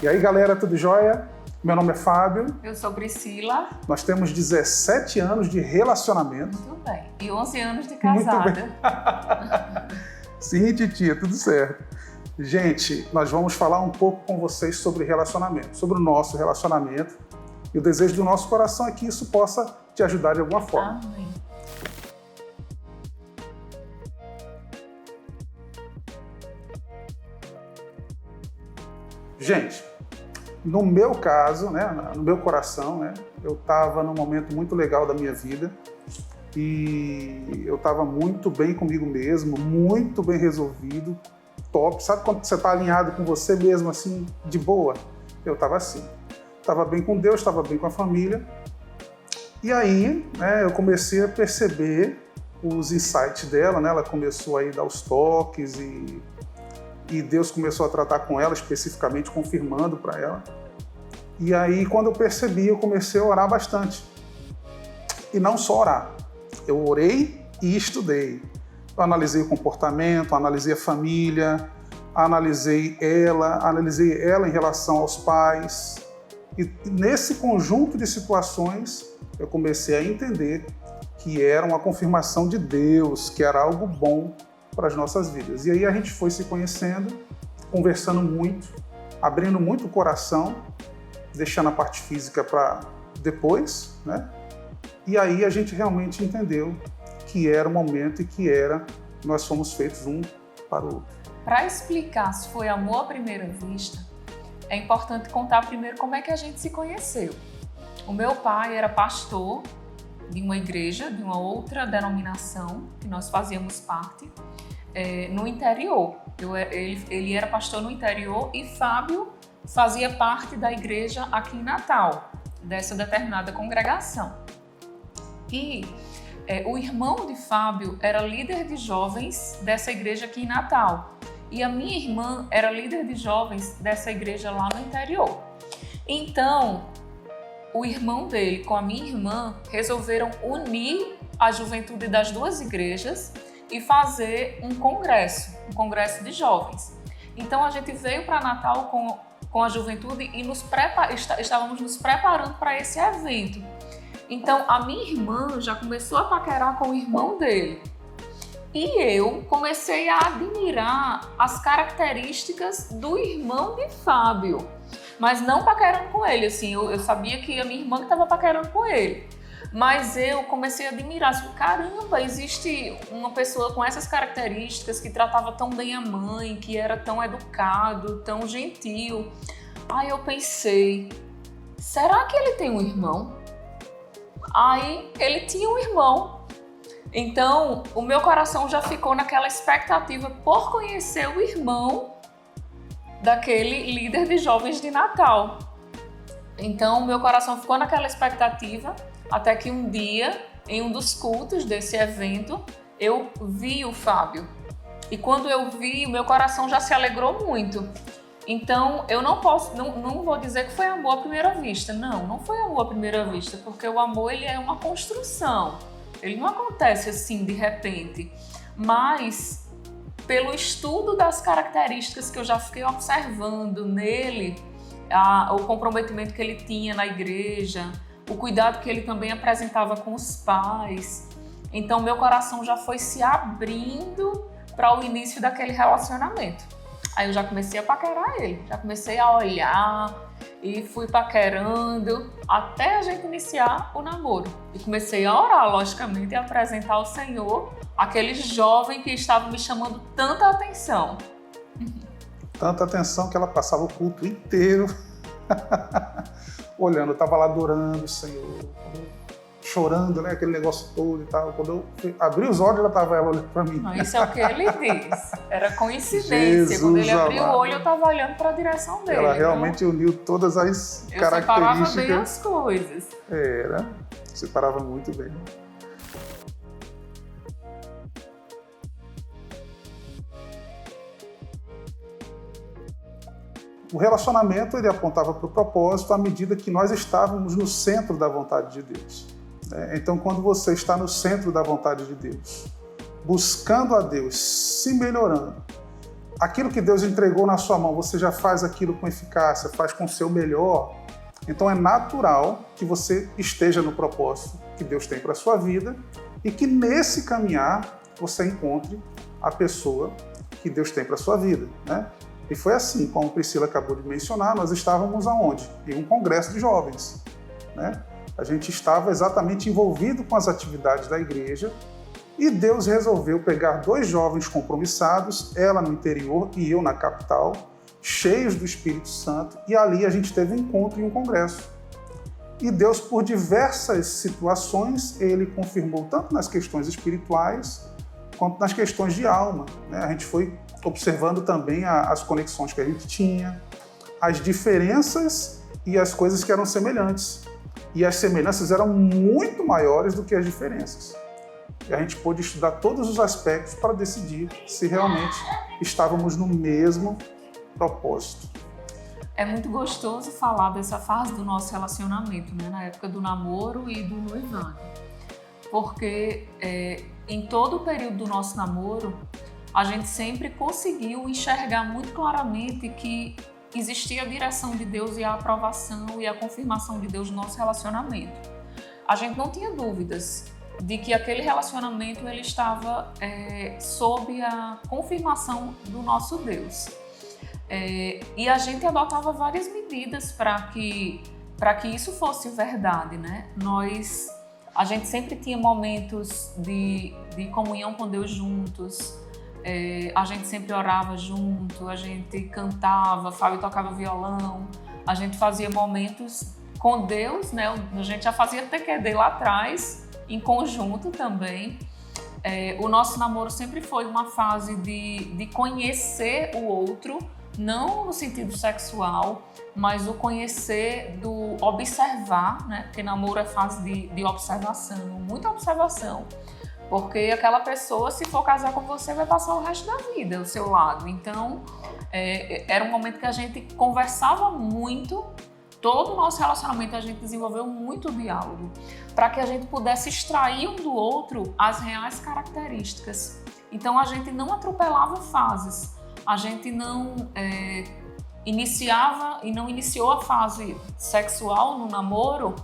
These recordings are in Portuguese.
E aí, galera, tudo jóia? Meu nome é Fábio. Eu sou Priscila. Nós temos 17 anos de relacionamento. Muito bem. E 11 anos de casada. Muito bem. Sim, titia, tudo certo. Gente, nós vamos falar um pouco com vocês sobre relacionamento, sobre o nosso relacionamento. E o desejo do nosso coração é que isso possa te ajudar de alguma forma. Amém. Gente, no meu caso, né, no meu coração, né, eu estava num momento muito legal da minha vida e eu estava muito bem comigo mesmo, muito bem resolvido, top. Sabe quando você está alinhado com você mesmo, assim, de boa? Eu estava assim. Estava bem com Deus, estava bem com a família. E aí, né, eu comecei a perceber os insights dela, né? Ela começou aí a dar os toques e Deus começou a tratar com ela, especificamente confirmando para ela. E aí, quando eu percebi, eu comecei a orar bastante. E não só orar. Eu orei e estudei. Eu analisei o comportamento, analisei a família, analisei ela em relação aos pais. E nesse conjunto de situações, eu comecei a entender que era uma confirmação de Deus, que era algo bom para as nossas vidas. E aí a gente foi se conhecendo, conversando muito, abrindo muito o coração, deixando a parte física para depois, né? E aí a gente realmente entendeu que era o momento e que nós fomos feitos um para o outro. Para explicar se foi amor à primeira vista, é importante contar primeiro como é que a gente se conheceu. O meu pai era pastor de uma igreja, de uma outra denominação, que nós fazíamos parte, no interior. Ele era pastor no interior e Fábio fazia parte da igreja aqui em Natal, dessa determinada congregação. E o irmão de Fábio era líder de jovens dessa igreja aqui em Natal. E a minha irmã era líder de jovens dessa igreja lá no interior. Então, o irmão dele com a minha irmã resolveram unir a juventude das duas igrejas e fazer um congresso de jovens. Então a gente veio para Natal com a juventude e estávamos nos preparando para esse evento. Então a minha irmã já começou a paquerar com o irmão dele. E eu comecei a admirar as características do irmão de Fábio. Mas não paquerando com ele, assim, eu sabia que a minha irmã que estava paquerando com ele. Mas eu comecei a admirar, assim, caramba, existe uma pessoa com essas características que tratava tão bem a mãe, que era tão educado, tão gentil. Aí eu pensei, será que ele tem um irmão? Aí ele tinha um irmão. Então o meu coração já ficou naquela expectativa por conhecer o irmão daquele líder de jovens de Natal. Então o meu coração ficou naquela expectativa até que um dia, em um dos cultos desse evento, eu vi o Fábio. E quando eu vi, o meu coração já se alegrou muito. Então eu não vou dizer que foi amor à primeira vista. Não foi amor à primeira vista, porque o amor ele é uma construção. Ele não acontece assim de repente. Mas pelo estudo das características que eu já fiquei observando nele, o comprometimento que ele tinha na igreja, o cuidado que ele também apresentava com os pais. Então meu coração já foi se abrindo para o início daquele relacionamento. Aí eu já comecei a paquerar ele, já comecei a olhar e fui paquerando até a gente iniciar o namoro. E comecei a orar, logicamente, e apresentar ao Senhor aquele jovem que estava me chamando tanta atenção. Tanta atenção que ela passava o culto inteiro olhando, eu estava lá adorando o Senhor, chorando, né, aquele negócio todo e tal. Quando eu abri os olhos, ela olhando para mim. Não, isso é o que ele diz. Era coincidência. Jesus quando ele abriu amado. o olho, eu estava olhando para a direção dele. Ela realmente uniu todas as características. Eu separava bem as coisas. Separava muito bem. O relacionamento ele apontava para o propósito à medida que nós estávamos no centro da vontade de Deus. Então, quando você está no centro da vontade de Deus, buscando a Deus, se melhorando, aquilo que Deus entregou na sua mão, você já faz aquilo com eficácia, faz com o seu melhor, então é natural que você esteja no propósito que Deus tem para a sua vida e que nesse caminhar você encontre a pessoa que Deus tem para a sua vida, né? E foi assim, como a Priscila acabou de mencionar, nós estávamos aonde? Em um congresso de jovens, né? A gente estava exatamente envolvido com as atividades da igreja e Deus resolveu pegar 2 jovens compromissados, ela no interior e eu na capital, cheios do Espírito Santo, e ali a gente teve um encontro em um congresso. E Deus, por diversas situações, Ele confirmou tanto nas questões espirituais quanto nas questões de alma, né? A gente foi observando também as conexões que a gente tinha, as diferenças e as coisas que eram semelhantes. E as semelhanças eram muito maiores do que as diferenças. E a gente pôde estudar todos os aspectos para decidir se realmente estávamos no mesmo propósito. É muito gostoso falar dessa fase do nosso relacionamento, né? Na época do namoro e do noivado. Porque em todo o período do nosso namoro, a gente sempre conseguiu enxergar muito claramente que existia a direção de Deus e a aprovação e a confirmação de Deus no nosso relacionamento. A gente não tinha dúvidas de que aquele relacionamento ele estava sob a confirmação do nosso Deus. E a gente adotava várias medidas para que isso fosse verdade, né? A gente sempre tinha momentos de comunhão com Deus juntos, a gente sempre orava junto, a gente cantava, Fábio tocava violão, a gente fazia momentos com Deus, né? A gente já fazia TQD lá atrás, em conjunto também. O nosso namoro sempre foi uma fase de conhecer o outro, não no sentido sexual, mas o conhecer, do observar, né? Porque namoro é fase de observação, muita observação. Porque aquela pessoa, se for casar com você, vai passar o resto da vida ao seu lado. Então, era um momento que a gente conversava muito. Todo o nosso relacionamento a gente desenvolveu muito diálogo para que a gente pudesse extrair um do outro as reais características. Então, a gente não atropelava fases. A gente não iniciava e não iniciou a fase sexual no namoro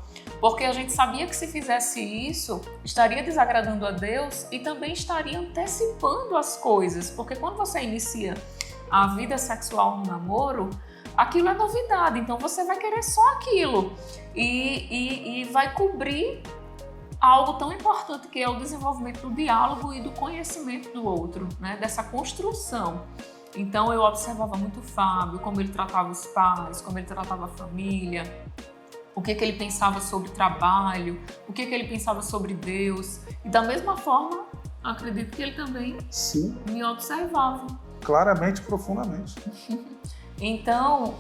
porque a gente sabia que se fizesse isso, estaria desagradando a Deus e também estaria antecipando as coisas. Porque quando você inicia a vida sexual no namoro, aquilo é novidade, então você vai querer só aquilo e vai cobrir algo tão importante que é o desenvolvimento do diálogo e do conhecimento do outro, né? Dessa construção. Então eu observava muito o Fábio, como ele tratava os pais, como ele tratava a família, o que ele pensava sobre trabalho, o que ele pensava sobre Deus. E da mesma forma, acredito que ele também Sim. me observava. Claramente, profundamente. Então,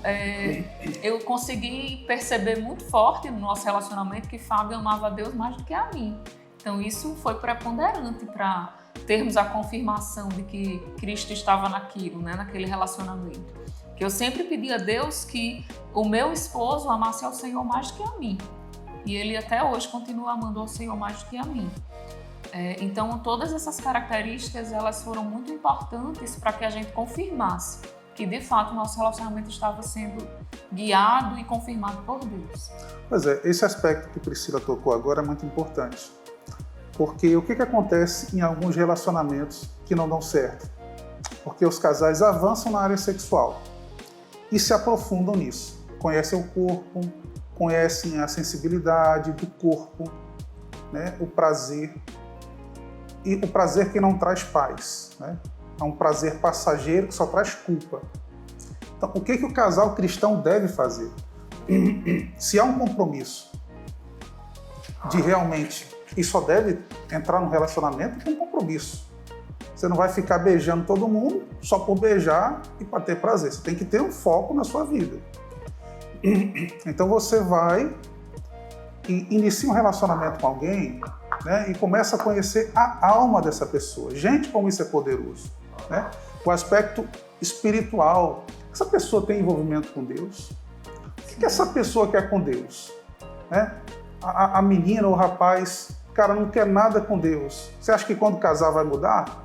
eu consegui perceber muito forte no nosso relacionamento que Fábio amava a Deus mais do que a mim. Então, isso foi preponderante para termos a confirmação de que Cristo estava naquilo, né, naquele relacionamento. Que eu sempre pedi a Deus que o meu esposo amasse ao Senhor mais do que a mim. E ele até hoje continua amando ao Senhor mais do que a mim. Então, todas essas características, elas foram muito importantes para que a gente confirmasse que, de fato, o nosso relacionamento estava sendo guiado e confirmado por Deus. Pois é, esse aspecto que Priscila tocou agora é muito importante. Porque o que acontece em alguns relacionamentos que não dão certo? Porque os casais avançam na área sexual e se aprofundam nisso. Conhecem o corpo, conhecem a sensibilidade do corpo, né? O prazer. E o prazer que não traz paz, né? É um prazer passageiro que só traz culpa. Então, o que o casal cristão deve fazer? Se há um compromisso de realmente, e só deve entrar no relacionamento com um compromisso. Você não vai ficar beijando todo mundo só por beijar e para ter prazer. Você tem que ter um foco na sua vida. Então você vai e inicia um relacionamento com alguém, né, e começa a conhecer a alma dessa pessoa. Gente, como isso é poderoso, né? O aspecto espiritual. Essa pessoa tem envolvimento com Deus? O que essa pessoa quer com Deus? Né? A menina ou o rapaz, cara, não quer nada com Deus. Você acha que quando casar vai mudar?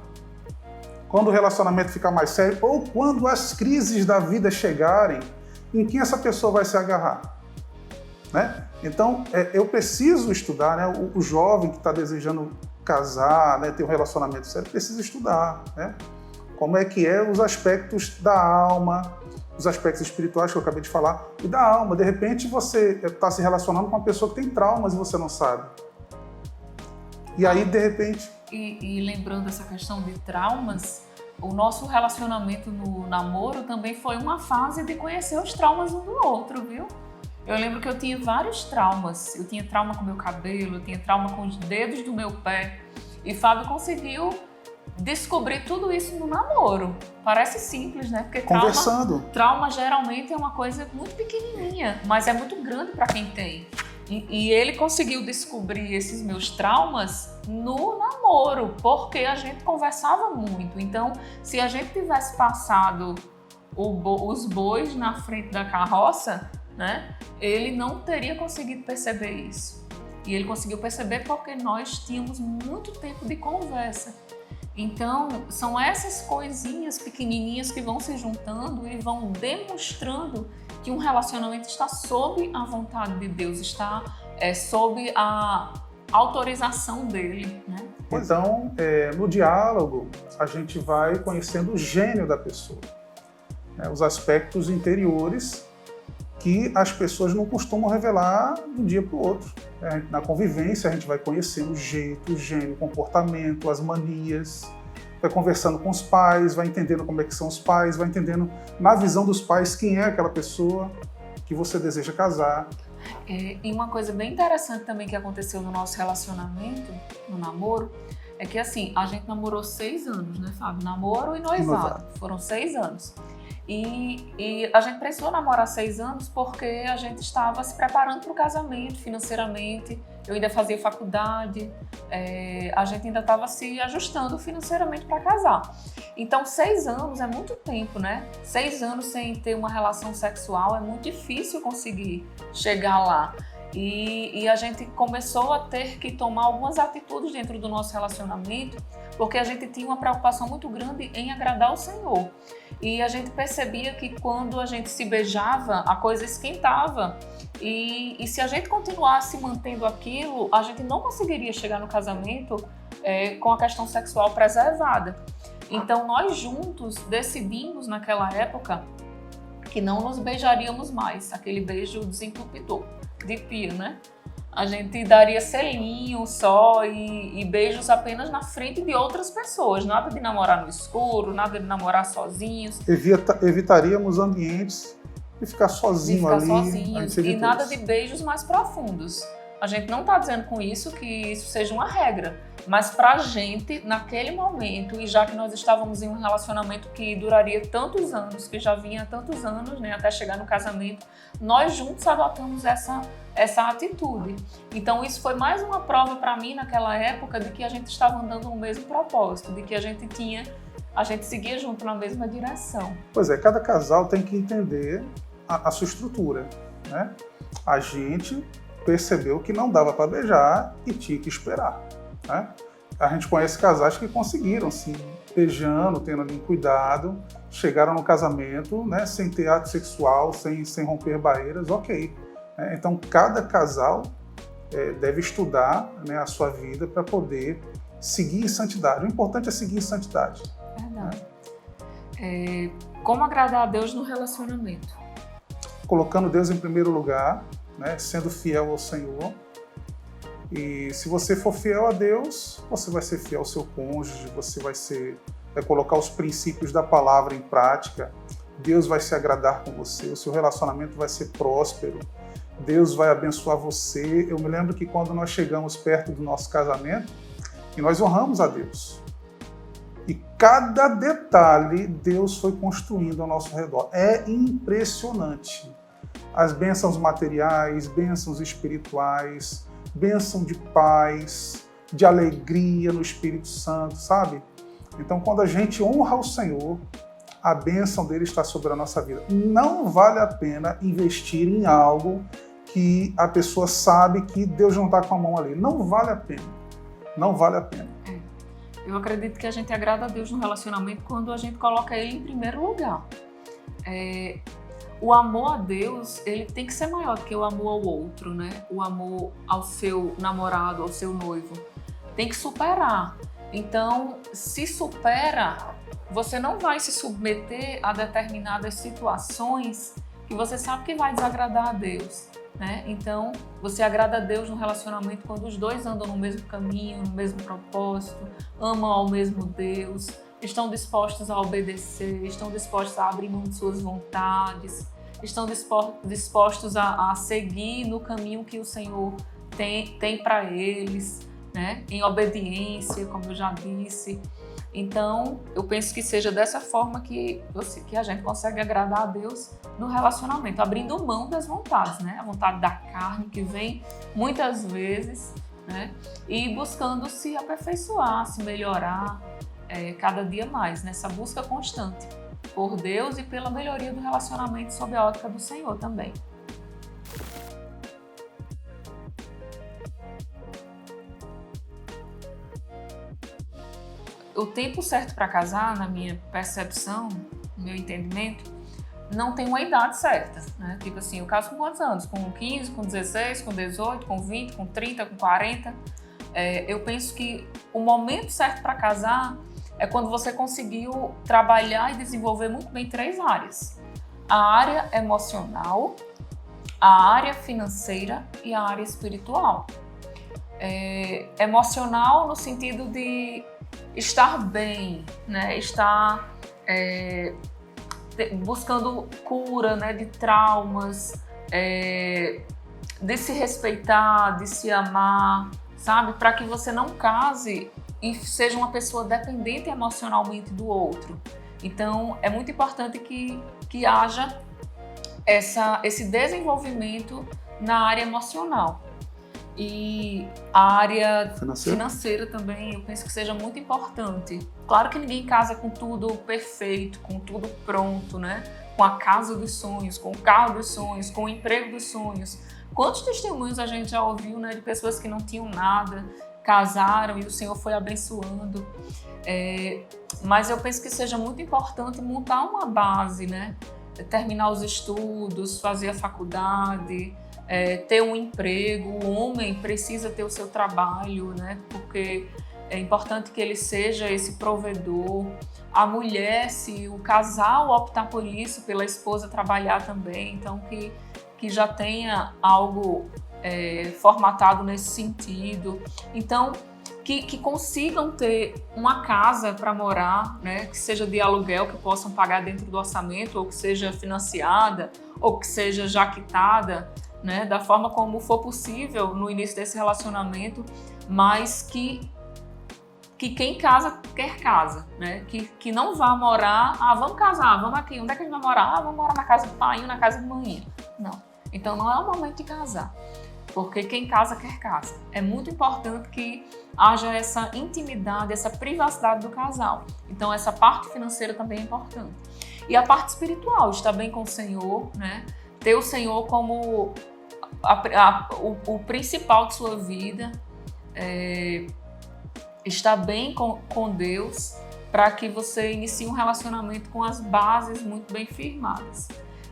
quando o relacionamento ficar mais sério, ou quando as crises da vida chegarem, em quem essa pessoa vai se agarrar, né? Então, eu preciso estudar, né? O jovem que está desejando casar, né, ter um relacionamento sério, precisa estudar, né? Como é que os aspectos da alma, os aspectos espirituais que eu acabei de falar, e da alma. De repente, você está se relacionando com uma pessoa que tem traumas e você não sabe. E aí, de repente... E lembrando essa questão de traumas, o nosso relacionamento no namoro também foi uma fase de conhecer os traumas um do outro, viu? Eu lembro que eu tinha vários traumas. Eu tinha trauma com o meu cabelo, eu tinha trauma com os dedos do meu pé. E Fábio conseguiu descobrir tudo isso no namoro. Parece simples, né? Porque trauma geralmente é uma coisa muito pequenininha, mas é muito grande para quem tem. E ele conseguiu descobrir esses meus traumas no namoro, porque a gente conversava muito. Então, se a gente tivesse passado os bois na frente da carroça, né, ele não teria conseguido perceber isso. E ele conseguiu perceber porque nós tínhamos muito tempo de conversa. Então, são essas coisinhas pequenininhas que vão se juntando e vão demonstrando que um relacionamento está sob a vontade de Deus, está sob a autorização dele, né? Então, no diálogo, a gente vai conhecendo o gênio da pessoa, né? Os aspectos interiores que as pessoas não costumam revelar de um dia para o outro. Na convivência, a gente vai conhecendo o jeito, o gênio, o comportamento, as manias, vai conversando com os pais, vai entendendo como é que são os pais, vai entendendo, na visão dos pais, quem é aquela pessoa que você deseja casar. E uma coisa bem interessante também que aconteceu no nosso relacionamento, no namoro, é que assim, a gente namorou 6 anos, né, Fábio? Namoro e noivado. Foram 6 anos. E a gente precisou namorar 6 anos porque a gente estava se preparando para o casamento financeiramente. Eu ainda fazia faculdade, a gente ainda estava se ajustando financeiramente para casar. Então, 6 anos é muito tempo, né? 6 anos sem ter uma relação sexual é muito difícil conseguir chegar lá. E a gente começou a ter que tomar algumas atitudes dentro do nosso relacionamento, porque a gente tinha uma preocupação muito grande em agradar o Senhor. E a gente percebia que quando a gente se beijava, a coisa esquentava. E se a gente continuasse mantendo aquilo, a gente não conseguiria chegar no casamento com a questão sexual preservada. Então, nós juntos decidimos naquela época que não nos beijaríamos mais. Aquele beijo desentupidor de pia, né? A gente daria selinho só e beijos apenas na frente de outras pessoas. Nada de namorar no escuro, nada de namorar sozinhos. Evitaríamos ambientes de ficar sozinho ali. Sozinhos, e nada de beijos mais profundos. A gente não está dizendo com isso que isso seja uma regra, mas para a gente, naquele momento, e já que nós estávamos em um relacionamento que duraria tantos anos, que já vinha há tantos anos, né, até chegar no casamento, nós juntos adotamos essa atitude. Então isso foi mais uma prova para mim naquela época de que a gente estava andando no mesmo propósito, de que a gente seguia junto na mesma direção. Pois é, cada casal tem que entender a sua estrutura, né? A gente percebeu que não dava para beijar e tinha que esperar, né? A gente conhece casais que conseguiram, assim, beijando, tendo ali cuidado, chegaram no casamento, né, sem ter ato sexual, sem romper barreiras, ok. Então, cada casal deve estudar, né, a sua vida para poder seguir em santidade. O importante é seguir em santidade. Verdade. Como agradar a Deus no relacionamento? Colocando Deus em primeiro lugar, né, sendo fiel ao Senhor. E se você for fiel a Deus, você vai ser fiel ao seu cônjuge, você vai colocar os princípios da palavra em prática. Deus vai se agradar com você, o seu relacionamento vai ser próspero. Deus vai abençoar você. Eu me lembro que quando nós chegamos perto do nosso casamento, e nós honramos a Deus. E cada detalhe Deus foi construindo ao nosso redor. É impressionante. As bênçãos materiais, bênçãos espirituais, bênção de paz, de alegria no Espírito Santo, sabe? Então, quando a gente honra o Senhor, a bênção dele está sobre a nossa vida. Não vale a pena investir em algo que a pessoa sabe que Deus não está com a mão ali. Não vale a pena. Não vale a pena. Eu acredito que a gente agrada a Deus no relacionamento quando a gente coloca Ele em primeiro lugar. O amor a Deus, ele tem que ser maior do que o amor ao outro, né? O amor ao seu namorado, ao seu noivo. Tem que superar. Então, se supera, você não vai se submeter a determinadas situações que você sabe que vai desagradar a Deus, né? Então, você agrada a Deus no relacionamento quando os dois andam no mesmo caminho, no mesmo propósito, amam ao mesmo Deus, estão dispostos a obedecer, estão dispostos a abrir mão de suas vontades, estão dispostos a seguir no caminho que o Senhor tem para eles, né? Em obediência, como eu já disse. Então, eu penso que seja dessa forma que a gente consegue agradar a Deus no relacionamento, abrindo mão das vontades, né? A vontade da carne que vem muitas vezes, né? E buscando se aperfeiçoar, se melhorar cada dia mais, nessa busca constante por Deus e pela melhoria do relacionamento sob a ótica do Senhor também. O tempo certo para casar, na minha percepção, no meu entendimento, não tem uma idade certa, né? Tipo assim, eu caso com quantos anos? Com 15, com 16, com 18, com 20, com 30, com 40? Eu penso que o momento certo para casar é quando você conseguiu trabalhar e desenvolver muito bem 3 áreas. A área emocional, a área financeira e a área espiritual. Emocional no sentido de estar bem, né? Estar buscando cura, né? De traumas, de se respeitar, de se amar, sabe? Para que você não case e seja uma pessoa dependente emocionalmente do outro. Então, é muito importante que haja esse desenvolvimento na área emocional. E a área financeira também, eu penso que seja muito importante. Claro que ninguém casa com tudo perfeito, com tudo pronto, né? Com a casa dos sonhos, com o carro dos sonhos, com o emprego dos sonhos. Quantos testemunhos a gente já ouviu, né, de pessoas que não tinham nada, casaram e o Senhor foi abençoando. Mas eu penso que seja muito importante montar uma base, né? Terminar os estudos, fazer a faculdade, ter um emprego. O homem precisa ter o seu trabalho, né? Porque é importante que ele seja esse provedor. A mulher, se o casal optar por isso, pela esposa trabalhar também, então que já tenha algo formatado nesse sentido. Então, que consigam ter uma casa para morar, né? Que seja de aluguel, que possam pagar dentro do orçamento, ou que seja financiada, ou que seja já quitada, né? Da forma como for possível no início desse relacionamento, mas que quem casa quer casa, né? Que não vá morar, vamos casar, vamos aqui, onde é que a gente vai morar? Vamos morar na casa do pai ou na casa de mãe. Não. Então não é o momento de casar, porque quem casa quer casa. É muito importante que haja essa intimidade, essa privacidade do casal. Então essa parte financeira também é importante. E a parte espiritual, estar bem com o Senhor, né? Ter o Senhor como o principal de sua vida, estar bem com Deus, para que você inicie um relacionamento com as bases muito bem firmadas.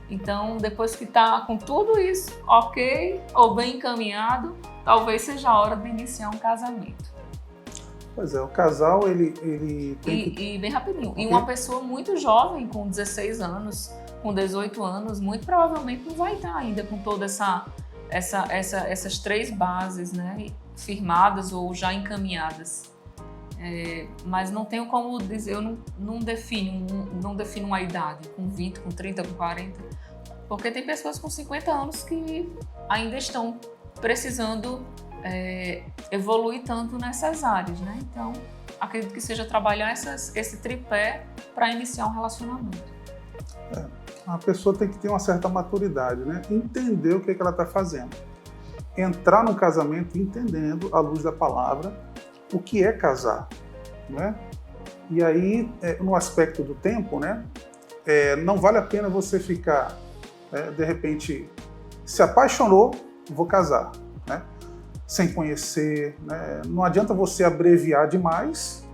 Então, depois que está com tudo isso ok, ou bem encaminhado, talvez seja a hora de iniciar um casamento. Pois é, o casal, ele tem E bem rapidinho, okay. E uma pessoa muito jovem, com 16 anos, com 18 anos, muito provavelmente não vai estar ainda com todas essas 3 bases, né, firmadas ou já encaminhadas. Mas não tenho como dizer, eu não defino uma idade, com 20, com 30, com 40, porque tem pessoas com 50 anos que ainda estão precisando evoluir tanto nessas áreas, né? Então, acredito que seja trabalhar esse tripé para iniciar um relacionamento. A pessoa tem que ter uma certa maturidade, né? Entender o que ela está fazendo. Entrar no casamento entendendo, à luz da palavra, o que é casar, né? E aí, no aspecto do tempo, né? Não vale a pena você ficar, de repente, se apaixonou, vou casar, né? Sem conhecer, né? Não adianta você abreviar demais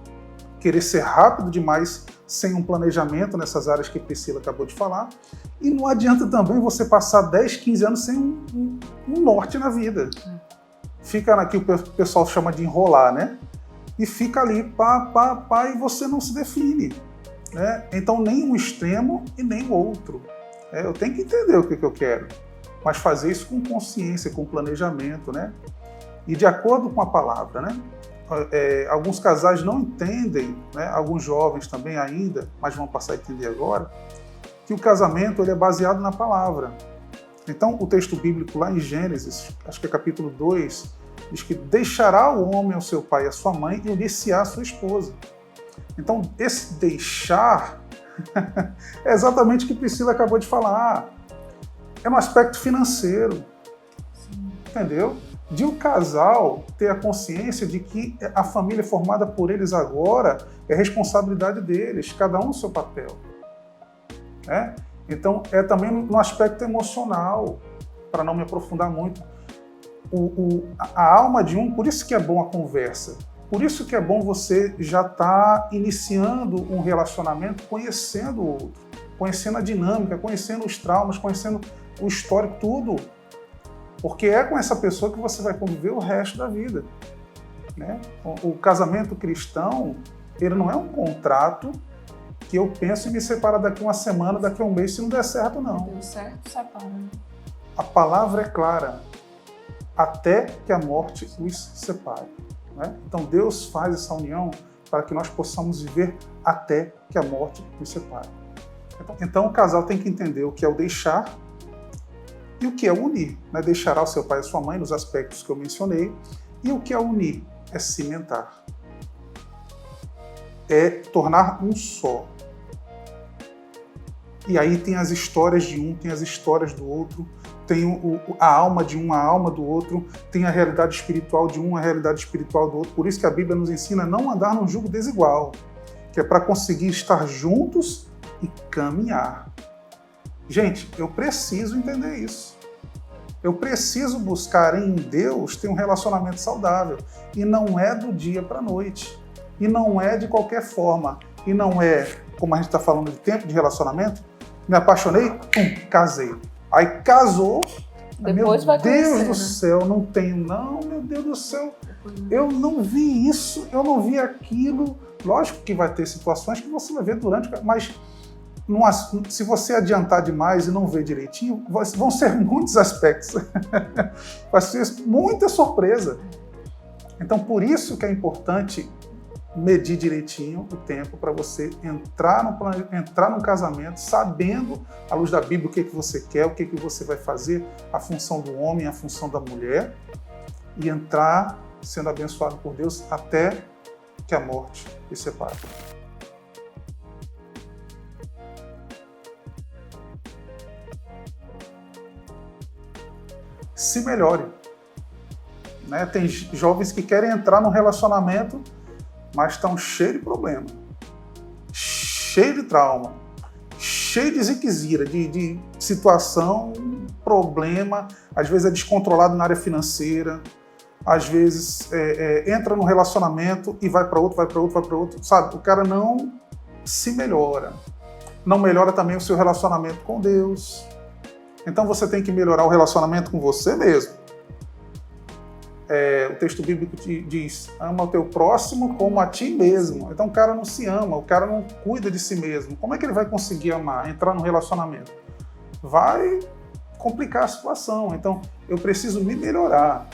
querer ser rápido demais sem um planejamento nessas áreas que a Priscila acabou de falar. E não adianta também você passar 10, 15 anos sem um norte na vida. Fica aqui, o pessoal chama de enrolar, né? E fica ali, pá, e você não se define. Né? Então, nem um extremo e nem o outro. Eu tenho que entender o que eu quero, mas fazer isso com consciência, com planejamento, né? E de acordo com a palavra, né? Alguns casais não entendem, né? Alguns jovens também ainda, mas vão passar a entender agora, que o casamento ele é baseado na palavra. Então, o texto bíblico lá em Gênesis, acho que é capítulo 2, diz que deixará o homem ao seu pai e à sua mãe e unir-se-á à sua esposa. Então, esse deixar é exatamente o que Priscila acabou de falar. É um aspecto financeiro. Sim. Entendeu? De o casal ter a consciência de que a família formada por eles agora é responsabilidade deles, cada um no seu papel. Né? Então, é também no aspecto emocional, para não me aprofundar muito. A alma de um, por isso que é bom a conversa. Por isso que é bom você já estar iniciando um relacionamento conhecendo o outro, conhecendo a dinâmica, conhecendo os traumas, conhecendo o histórico, tudo. Porque é com essa pessoa que você vai conviver o resto da vida. Né? O casamento cristão, ele não é um contrato que eu penso em me separar daqui uma semana, daqui a um mês, se não der certo, não. Deu certo, separa. A palavra é clara. Até que a morte os separe. Né? Então Deus faz essa união para que nós possamos viver até que a morte nos separe. Então o casal tem que entender o que é o deixar e o que é o unir. Né? Deixará o seu pai e a sua mãe nos aspectos que eu mencionei. E o que é unir? É cimentar. É tornar um só. E aí tem as histórias de um, tem as histórias do outro, tem a alma de um, a alma do outro, tem a realidade espiritual de um, a realidade espiritual do outro. Por isso que a Bíblia nos ensina a não andar num jugo desigual, que é para conseguir estar juntos e caminhar. Gente, eu preciso entender isso. Eu preciso buscar em Deus ter um relacionamento saudável. E não é do dia para a noite. E não é de qualquer forma. E não é, como a gente está falando de tempo de relacionamento, me apaixonei, casei. Aí casou, depois meu vai conhecer, Deus do né? céu, não tenho não, meu Deus do céu, eu não vi isso, eu não vi aquilo. Lógico que vai ter situações que você vai ver durante, mas se você adiantar demais e não ver direitinho, vão ser muitos aspectos, vai ser muita surpresa. Então, por isso que é importante medir direitinho o tempo para você entrar no casamento sabendo, à luz da Bíblia, o que você quer, o que você vai fazer, a função do homem, a função da mulher, e entrar sendo abençoado por Deus até que a morte os separe. Se melhore. Né? Tem jovens que querem entrar num relacionamento, mas estão cheios de problema, cheio de trauma, cheio de ziquezira, de situação, problema, às vezes é descontrolado na área financeira, às vezes entra num relacionamento e vai para outro, sabe? O cara não se melhora. Não melhora também o seu relacionamento com Deus. Então você tem que melhorar o relacionamento com você mesmo. O texto bíblico diz, ama o teu próximo como a ti mesmo. Então o cara não se ama, o cara não cuida de si mesmo. Como é que ele vai conseguir amar, entrar no relacionamento? Vai complicar a situação. Então eu preciso me melhorar.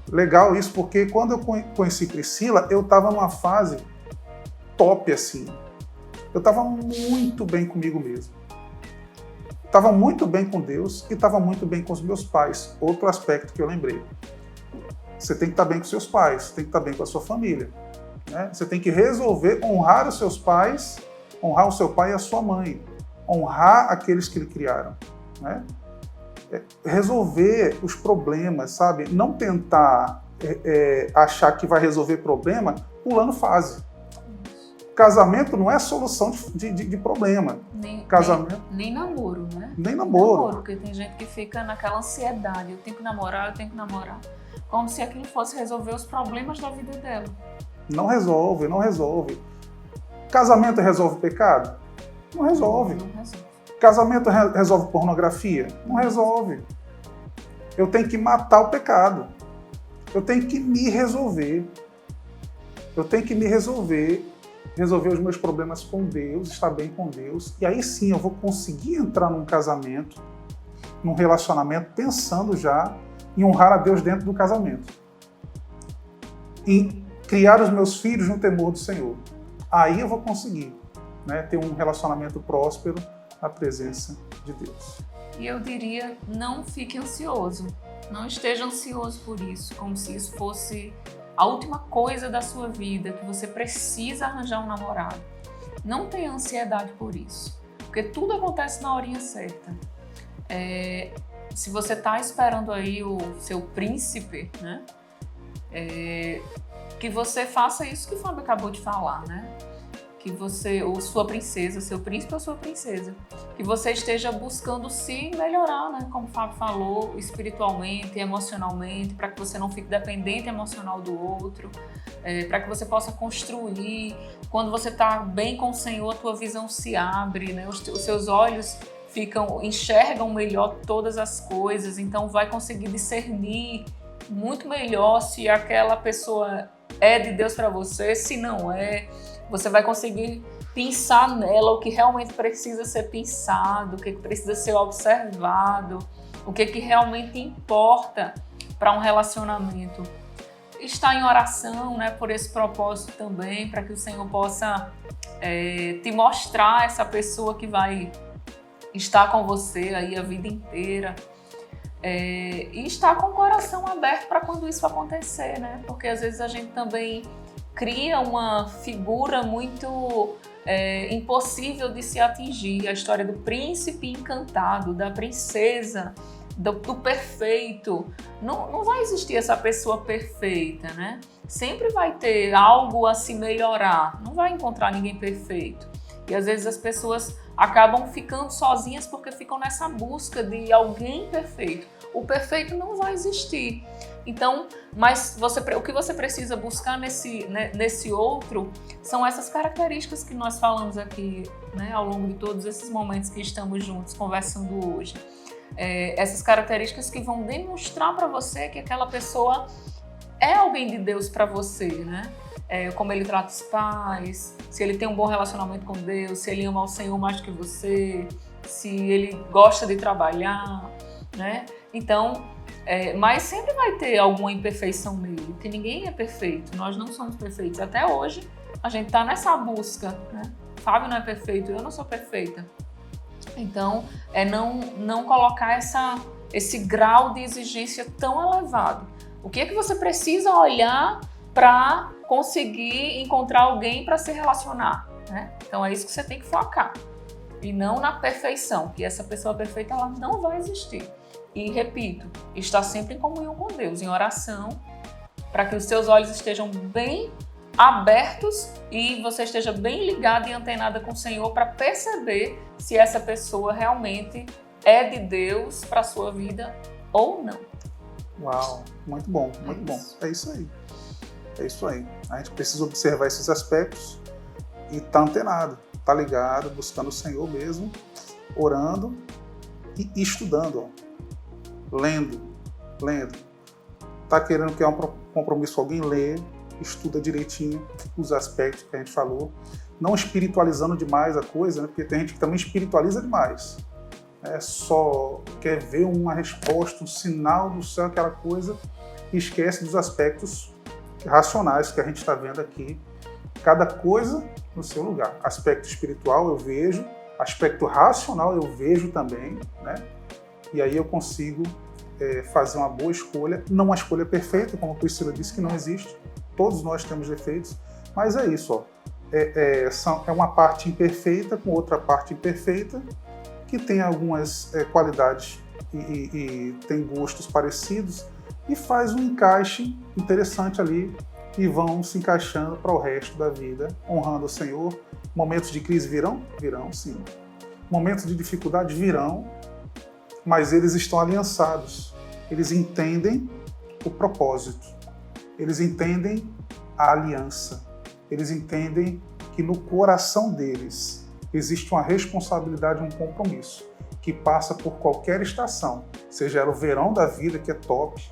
Legal isso, porque quando eu conheci Priscila, eu estava numa fase top assim. Eu estava muito bem comigo mesmo. Estava muito bem com Deus e estava muito bem com os meus pais. Outro aspecto que eu lembrei. Você tem que estar bem com seus pais, você tem que estar bem com a sua família. Né? Você tem que resolver honrar os seus pais, honrar o seu pai e a sua mãe, honrar aqueles que lhe criaram. Né? Resolver os problemas, sabe? Não tentar achar que vai resolver problema pulando fase. Casamento não é solução de problema. Nem namoro, né? Nem namoro. Porque tem gente que fica naquela ansiedade. Eu tenho que namorar. Como se aquilo fosse resolver os problemas da vida dela. Não resolve. Casamento resolve pecado? Não resolve. Não resolve. Casamento resolve pornografia? Não resolve. Eu tenho que matar o pecado. Eu tenho que me resolver. Eu tenho que me resolver os meus problemas com Deus, estar bem com Deus. E aí sim eu vou conseguir entrar num casamento, num relacionamento, pensando já em honrar a Deus dentro do casamento. Em criar os meus filhos no temor do Senhor. Aí eu vou conseguir, né, ter um relacionamento próspero na presença de Deus. E eu diria, não fique ansioso. Não esteja ansioso por isso, como se isso fosse a última coisa da sua vida, que você precisa arranjar um namorado. Não tenha ansiedade por isso, porque tudo acontece na horinha certa. Se você está esperando aí o seu príncipe, né? Que você faça isso que o Fábio acabou de falar, né? Que você, ou sua princesa, seu príncipe ou sua princesa, que você esteja buscando se melhorar, né? Como o Fábio falou, espiritualmente, emocionalmente, para que você não fique dependente emocional do outro, para que você possa construir. Quando você está bem com o Senhor, a tua visão se abre, né? Os seus olhos enxergam melhor todas as coisas, então vai conseguir discernir muito melhor se aquela pessoa é de Deus para você, se não é. Você vai conseguir pensar nela o que realmente precisa ser pensado, o que precisa ser observado, o que realmente importa para um relacionamento. Estar em oração, né, por esse propósito também, para que o Senhor possa te mostrar essa pessoa que vai estar com você aí a vida inteira. E estar com o coração aberto para quando isso acontecer, né? Porque às vezes a gente também cria uma figura muito impossível de se atingir. A história do príncipe encantado, da princesa, do perfeito. Não vai existir essa pessoa perfeita, né? Sempre vai ter algo a se melhorar. Não vai encontrar ninguém perfeito. E às vezes as pessoas acabam ficando sozinhas porque ficam nessa busca de alguém perfeito. O perfeito não vai existir. Então, mas o que você precisa buscar nesse outro são essas características que nós falamos aqui, né, ao longo de todos esses momentos que estamos juntos conversando hoje. Essas características que vão demonstrar para você que aquela pessoa é alguém de Deus para você, né? Como ele trata os pais, se ele tem um bom relacionamento com Deus, se ele ama o Senhor mais que você, se ele gosta de trabalhar, né? Então, mas sempre vai ter alguma imperfeição nele, porque ninguém é perfeito, nós não somos perfeitos. Até hoje, a gente está nessa busca, né? Fábio não é perfeito, eu não sou perfeita. Então, não colocar esse grau de exigência tão elevado. O que é que você precisa olhar para conseguir encontrar alguém para se relacionar, né? Então é isso que você tem que focar. E não na perfeição, que essa pessoa perfeita ela não vai existir. E repito, estar sempre em comunhão com Deus, em oração, para que os seus olhos estejam bem abertos e você esteja bem ligado e antenada com o Senhor para perceber se essa pessoa realmente é de Deus para a sua vida ou não. Uau, muito bom, muito bom. É isso aí. É isso aí. A gente precisa observar esses aspectos e estar antenado, estar ligado, buscando o Senhor mesmo, orando e estudando, lendo. Está querendo criar um compromisso com alguém, lê, estuda direitinho os aspectos que a gente falou, não espiritualizando demais a coisa, né? Porque tem gente que também espiritualiza demais. Só quer ver uma resposta, um sinal do céu, aquela coisa, e esquece dos aspectos racionais que a gente está vendo aqui. Cada coisa no seu lugar. Aspecto espiritual eu vejo, aspecto racional eu vejo também, né? E aí eu consigo fazer uma boa escolha, não uma escolha perfeita, como a Priscila disse, que não existe. Todos nós temos defeitos, mas é isso, ó. É uma parte imperfeita com outra parte imperfeita, que tem algumas qualidades e tem gostos parecidos, e faz um encaixe interessante ali e vão se encaixando para o resto da vida, honrando o Senhor. Momentos de crise virão? Virão, sim. Momentos de dificuldade virão, mas eles estão aliançados. Eles entendem o propósito. Eles entendem a aliança. Eles entendem que no coração deles existe uma responsabilidade, um compromisso, que passa por qualquer estação, seja ela o verão da vida, que é top,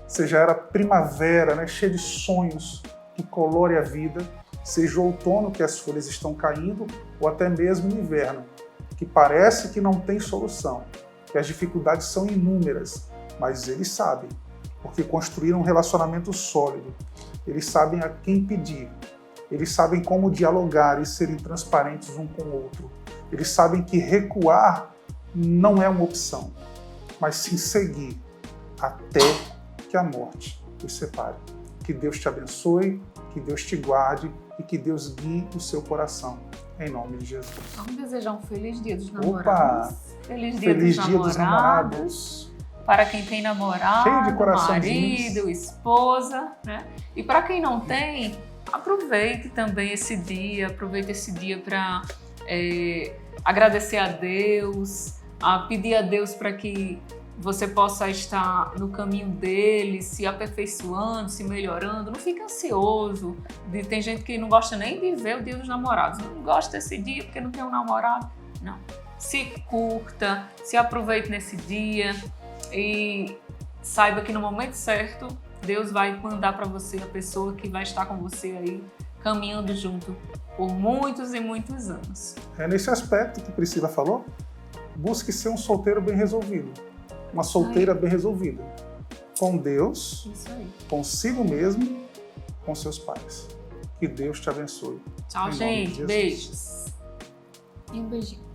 seja ela a primavera, né, cheia de sonhos, que colore a vida, seja o outono, que as folhas estão caindo, ou até mesmo o inverno, que parece que não tem solução, que as dificuldades são inúmeras, mas eles sabem, porque construíram um relacionamento sólido, eles sabem a quem pedir, eles sabem como dialogar e serem transparentes um com o outro, eles sabem que recuar não é uma opção, mas sim seguir até que a morte os separe. Que Deus te abençoe, que Deus te guarde e que Deus guie o seu coração. Em nome de Jesus. Vamos desejar um feliz dia dos namorados. Opa! Feliz dia dos namorados. Para quem tem namorado, Cheio de coraçãozinhos. marido, esposa, né? E para quem não tem, aproveite também esse dia. Aproveite esse dia para agradecer a Deus, a pedir a Deus para que você possa estar no caminho dele, se aperfeiçoando, se melhorando. Não fique ansioso. Tem gente que não gosta nem de ver o dia dos namorados. Não gosta desse dia porque não tem um namorado. Não. Se curta, se aproveite nesse dia e saiba que no momento certo, Deus vai mandar para você a pessoa que vai estar com você aí, caminhando junto por muitos e muitos anos. É nesse aspecto que Priscila falou, busque ser um solteiro bem resolvido. Uma solteira bem resolvida. Com Deus, Isso aí. consigo mesmo, com seus pais. Que Deus te abençoe. Tchau, Em nome de gente. Jesus. Beijos. E um beijinho.